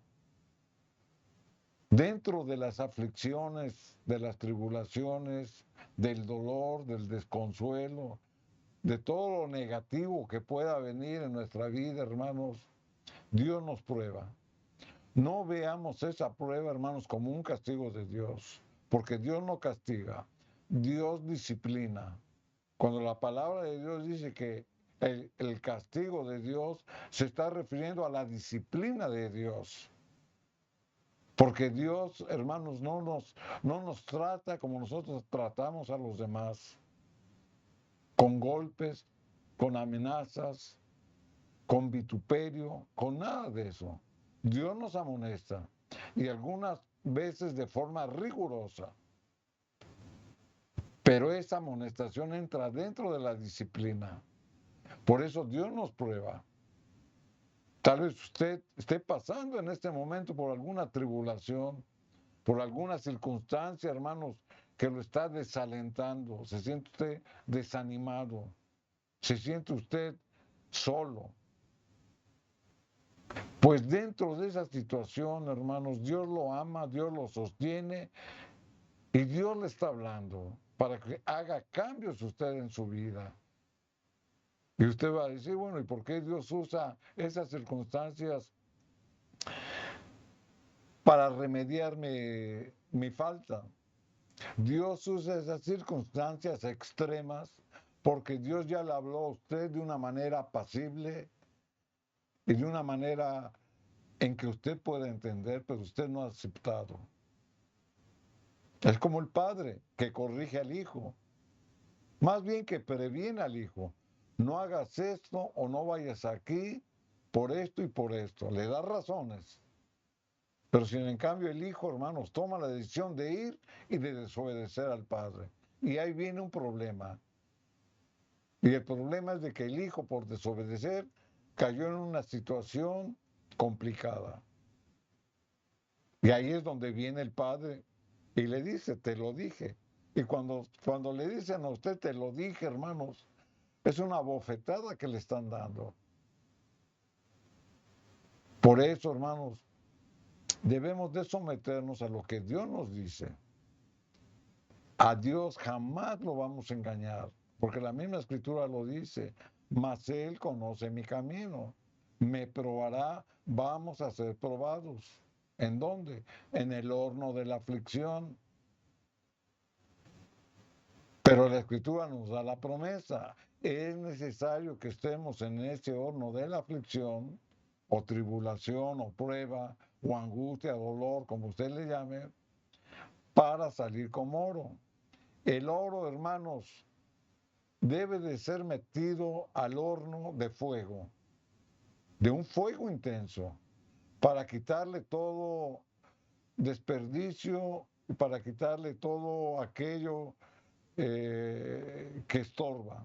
Dentro de las aflicciones, de las tribulaciones, del dolor, del desconsuelo, de todo lo negativo que pueda venir en nuestra vida, hermanos, Dios nos prueba. No veamos esa prueba, hermanos, como un castigo de Dios, porque Dios no castiga, Dios disciplina. Cuando la palabra de Dios dice que el castigo de Dios se está refiriendo a la disciplina de Dios. Porque Dios, hermanos, no nos trata como nosotros tratamos a los demás, con golpes, con amenazas, con vituperio, con nada de eso. Dios nos amonesta y algunas veces de forma rigurosa, pero esa amonestación entra dentro de la disciplina. Por eso Dios nos prueba. Tal vez usted esté pasando en este momento por alguna tribulación, por alguna circunstancia, hermanos, que lo está desalentando. Se siente usted desanimado. Se siente usted solo. Pues dentro de esa situación, hermanos, Dios lo ama, Dios lo sostiene y Dios le está hablando para que haga cambios usted en su vida. Y usted va a decir, bueno, ¿y por qué Dios usa esas circunstancias para remediarme mi falta? Dios usa esas circunstancias extremas porque Dios ya le habló a usted de una manera apacible y de una manera en que usted puede entender, pero usted no ha aceptado. Es como el padre que corrige al hijo, más bien que previene al hijo. No hagas esto o no vayas aquí por esto y por esto. Le da razones. Pero si en cambio el hijo, hermanos, toma la decisión de ir y de desobedecer al padre. Y ahí viene un problema. Y el problema es de que el hijo, por desobedecer, cayó en una situación complicada. Y ahí es donde viene el padre y le dice, te lo dije. Y cuando le dicen a usted, te lo dije, hermanos, es una bofetada que le están dando. Por eso, hermanos, debemos de someternos a lo que Dios nos dice. A Dios jamás lo vamos a engañar, porque la misma Escritura lo dice, mas Él conoce mi camino, me probará, vamos a ser probados. ¿En dónde? En el horno de la aflicción. Pero la Escritura nos da la promesa. Es necesario que estemos en ese horno de la aflicción, o tribulación, o prueba, o angustia, dolor, como usted le llame, para salir como oro. El oro, hermanos, debe de ser metido al horno de fuego, de un fuego intenso, para quitarle todo desperdicio, para quitarle todo aquello que estorba.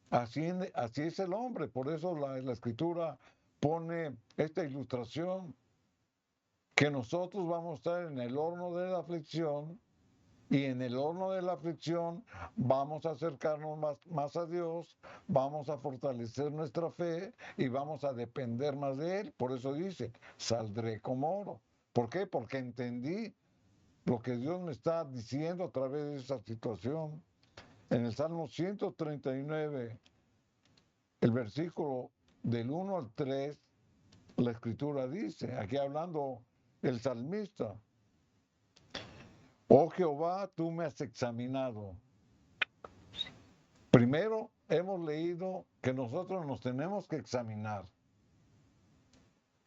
Así es el hombre, por eso la Escritura pone esta ilustración, que nosotros vamos a estar en el horno de la aflicción Y en el horno de la aflicción vamos a acercarnos más a Dios, vamos a fortalecer nuestra fe y vamos a depender más de Él. Por eso dice, saldré como oro. ¿Por qué? Porque entendí lo que Dios me está diciendo a través de esa situación. En el Salmo 139, el versículo del 1 al 3, la escritura dice, aquí hablando el salmista, oh Jehová, tú me has examinado. Primero hemos leído que nosotros nos tenemos que examinar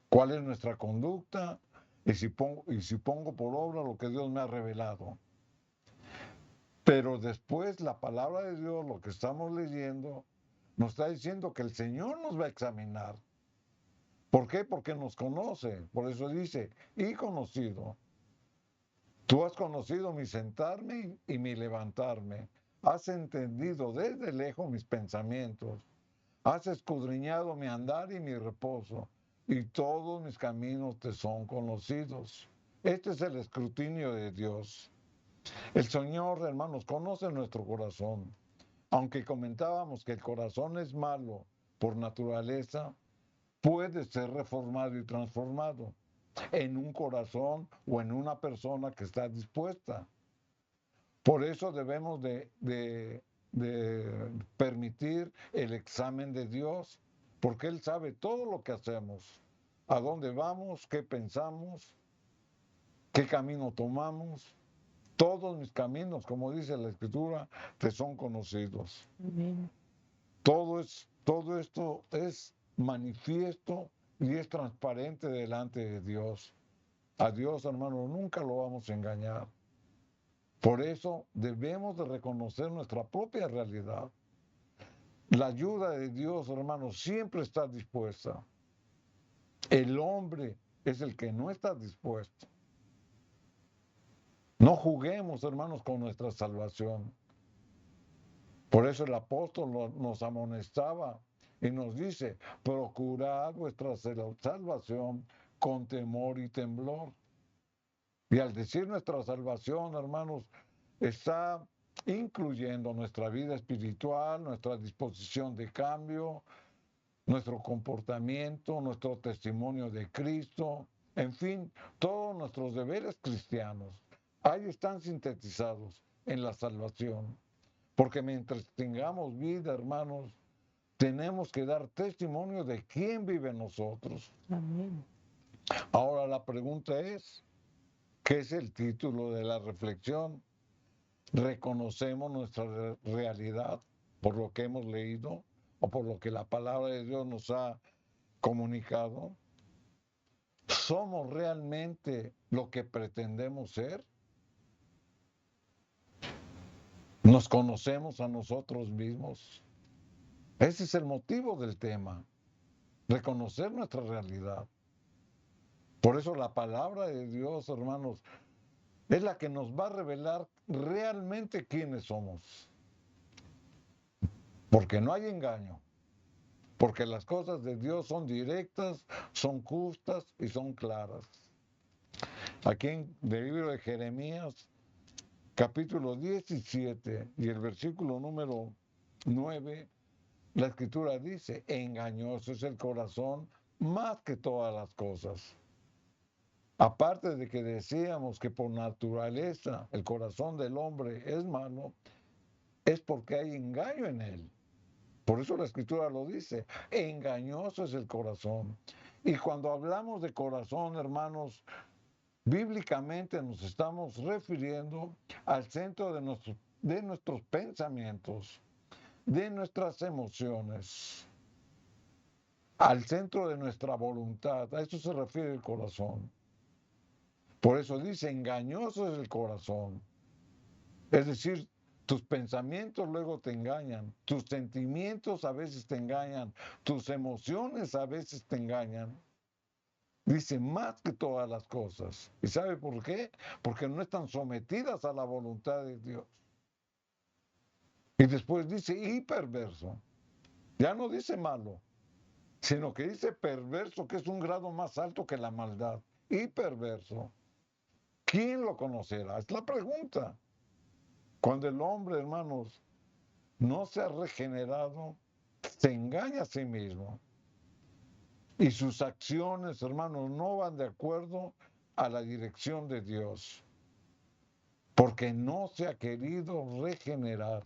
cuál es nuestra conducta y si pongo por obra lo que Dios me ha revelado. Pero después la palabra de Dios, lo que estamos leyendo, nos está diciendo que el Señor nos va a examinar. ¿Por qué? Porque nos conoce. Por eso dice, y conocido. Tú has conocido mi sentarme y mi levantarme. Has entendido desde lejos mis pensamientos. Has escudriñado mi andar y mi reposo. Y todos mis caminos te son conocidos. Este es el escrutinio de Dios. El Señor, hermanos, conoce nuestro corazón. Aunque comentábamos que el corazón es malo por naturaleza, puede ser reformado y transformado en un corazón o en una persona que está dispuesta. Por eso debemos de permitir el examen de Dios, porque Él sabe todo lo que hacemos, a dónde vamos, qué pensamos, qué camino tomamos. Todos mis caminos, como dice la Escritura, te son conocidos. Amén. Todo esto es manifiesto y es transparente delante de Dios. A Dios, hermano, nunca lo vamos a engañar. Por eso debemos de reconocer nuestra propia realidad. La ayuda de Dios, hermano, siempre está dispuesta. El hombre es el que no está dispuesto. No juguemos, hermanos, con nuestra salvación. Por eso el apóstol nos amonestaba y nos dice, procurad vuestra salvación con temor y temblor. Y al decir nuestra salvación, hermanos, está incluyendo nuestra vida espiritual, nuestra disposición de cambio, nuestro comportamiento, nuestro testimonio de Cristo, en fin, todos nuestros deberes cristianos. Ahí están sintetizados en la salvación. Porque mientras tengamos vida, hermanos, tenemos que dar testimonio de quién vive en nosotros. Amén. Ahora la pregunta es, ¿qué es el título de la reflexión? ¿Reconocemos nuestra realidad por lo que hemos leído o por lo que la palabra de Dios nos ha comunicado? ¿Somos realmente lo que pretendemos ser? ¿Nos conocemos a nosotros mismos? Ese es el motivo del tema, reconocer nuestra realidad. Por eso la palabra de Dios, hermanos, es la que nos va a revelar realmente quiénes somos. Porque no hay engaño. Porque las cosas de Dios son directas, son justas y son claras. Aquí en el libro de Jeremías, capítulo 17 y el versículo número 9, la escritura dice, engañoso es el corazón más que todas las cosas. Aparte de que decíamos que por naturaleza el corazón del hombre es malo, es porque hay engaño en él. Por eso la escritura lo dice, engañoso es el corazón. Y cuando hablamos de corazón, hermanos, bíblicamente nos estamos refiriendo al centro de nuestros pensamientos, de nuestras emociones, al centro de nuestra voluntad. A eso se refiere el corazón. Por eso dice, engañoso es el corazón. Es decir, tus pensamientos luego te engañan, tus sentimientos a veces te engañan, tus emociones a veces te engañan. Dice, más que todas las cosas. ¿Y sabe por qué? Porque no están sometidas a la voluntad de Dios. Y después dice, y perverso. Ya no dice malo, sino que dice perverso, que es un grado más alto que la maldad. Y perverso. ¿Quién lo conocerá? Es la pregunta. Cuando el hombre, hermanos, no se ha regenerado, se engaña a sí mismo. Y sus acciones, hermanos, no van de acuerdo a la dirección de Dios. Porque no se ha querido regenerar.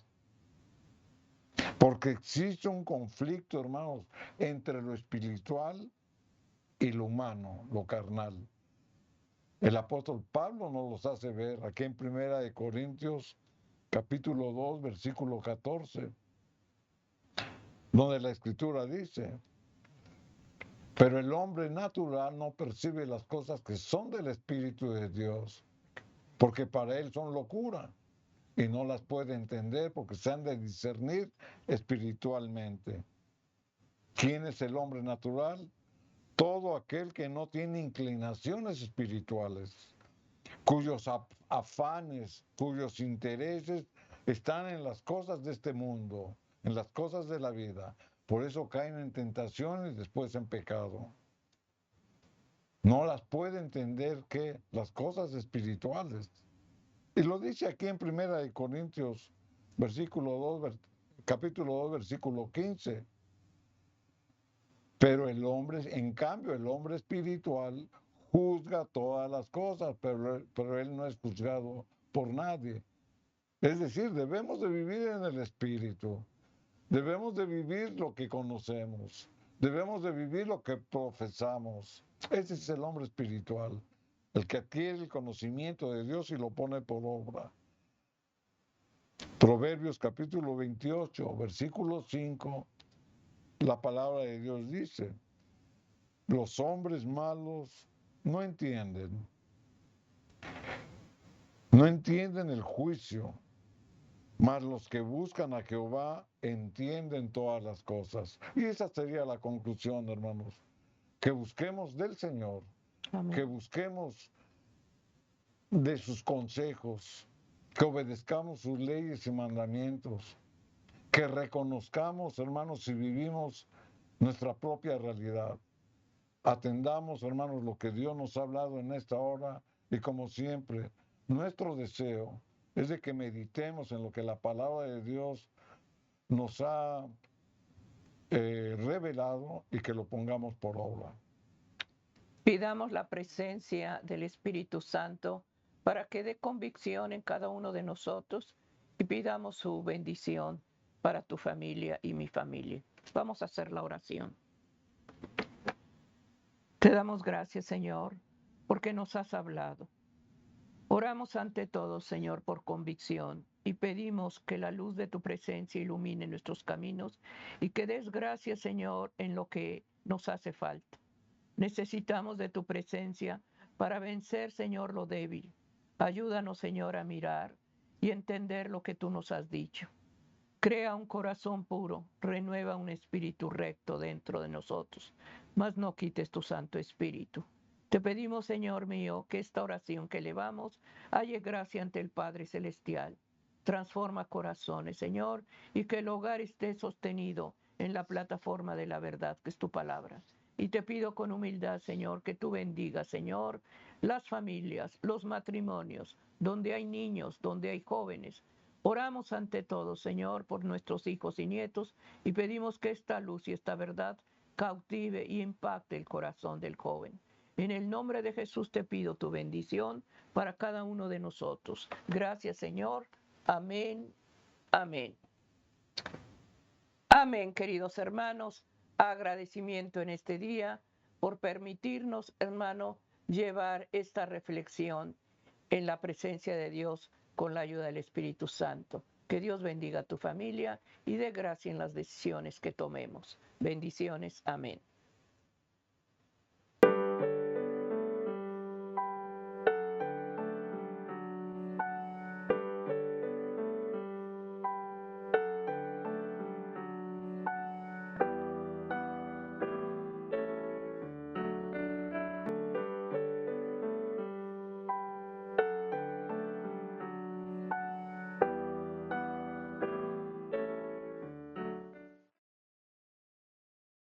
Porque existe un conflicto, hermanos, entre lo espiritual y lo humano, lo carnal. El apóstol Pablo nos los hace ver aquí en 1 Corintios capítulo 2, versículo 14, donde la escritura dice, pero el hombre natural no percibe las cosas que son del Espíritu de Dios, porque para él son locura y no las puede entender porque se han de discernir espiritualmente. ¿Quién es el hombre natural? Todo aquel que no tiene inclinaciones espirituales, cuyos afanes, cuyos intereses están en las cosas de este mundo, en las cosas de la vida. Por eso caen en tentación y después en pecado. No las puede entender que las cosas espirituales. Y lo dice aquí en 1 Corintios, capítulo 2, versículo 15. Pero el hombre, en cambio, el hombre espiritual juzga todas las cosas, pero él no es juzgado por nadie. Es decir, debemos de vivir en el Espíritu, debemos de vivir lo que conocemos, debemos de vivir lo que profesamos. Ese es el hombre espiritual, el que adquiere el conocimiento de Dios y lo pone por obra. Proverbios capítulo 28, versículo 5, la palabra de Dios dice, los hombres malos no entienden el juicio, mas los que buscan a Jehová entienden todas las cosas. Y esa sería la conclusión, hermanos, que busquemos del Señor, Amén. que busquemos de sus consejos, que obedezcamos sus leyes y mandamientos, que reconozcamos, hermanos, si vivimos nuestra propia realidad. Atendamos, hermanos, lo que Dios nos ha hablado en esta hora y como siempre, nuestro deseo es de que meditemos en lo que la palabra de Dios nos ha revelado y que lo pongamos por obra. Pidamos la presencia del Espíritu Santo para que dé convicción en cada uno de nosotros y pidamos su bendición para tu familia y mi familia. Vamos a hacer la oración. Te damos gracias, Señor, porque nos has hablado. Oramos ante todo, Señor, por convicción y pedimos que la luz de tu presencia ilumine nuestros caminos y que des gracias, Señor, en lo que nos hace falta. Necesitamos de tu presencia para vencer, Señor, lo débil. Ayúdanos, Señor, a mirar y entender lo que tú nos has dicho. Crea un corazón puro, renueva un espíritu recto dentro de nosotros, mas no quites tu Santo Espíritu. Te pedimos, Señor mío, que esta oración que elevamos halle gracia ante el Padre Celestial. Transforma corazones, Señor, y que el hogar esté sostenido en la plataforma de la verdad, que es tu palabra. Y te pido con humildad, Señor, que tú bendigas, Señor, las familias, los matrimonios, donde hay niños, donde hay jóvenes. Oramos ante todo, Señor, por nuestros hijos y nietos y pedimos que esta luz y esta verdad cautive y impacte el corazón del joven. En el nombre de Jesús te pido tu bendición para cada uno de nosotros. Gracias, Señor. Amén. Amén. Amén, queridos hermanos. Agradecimiento en este día por permitirnos, hermano, llevar esta reflexión en la presencia de Dios con la ayuda del Espíritu Santo. Que Dios bendiga a tu familia y dé gracia en las decisiones que tomemos. Bendiciones. Amén.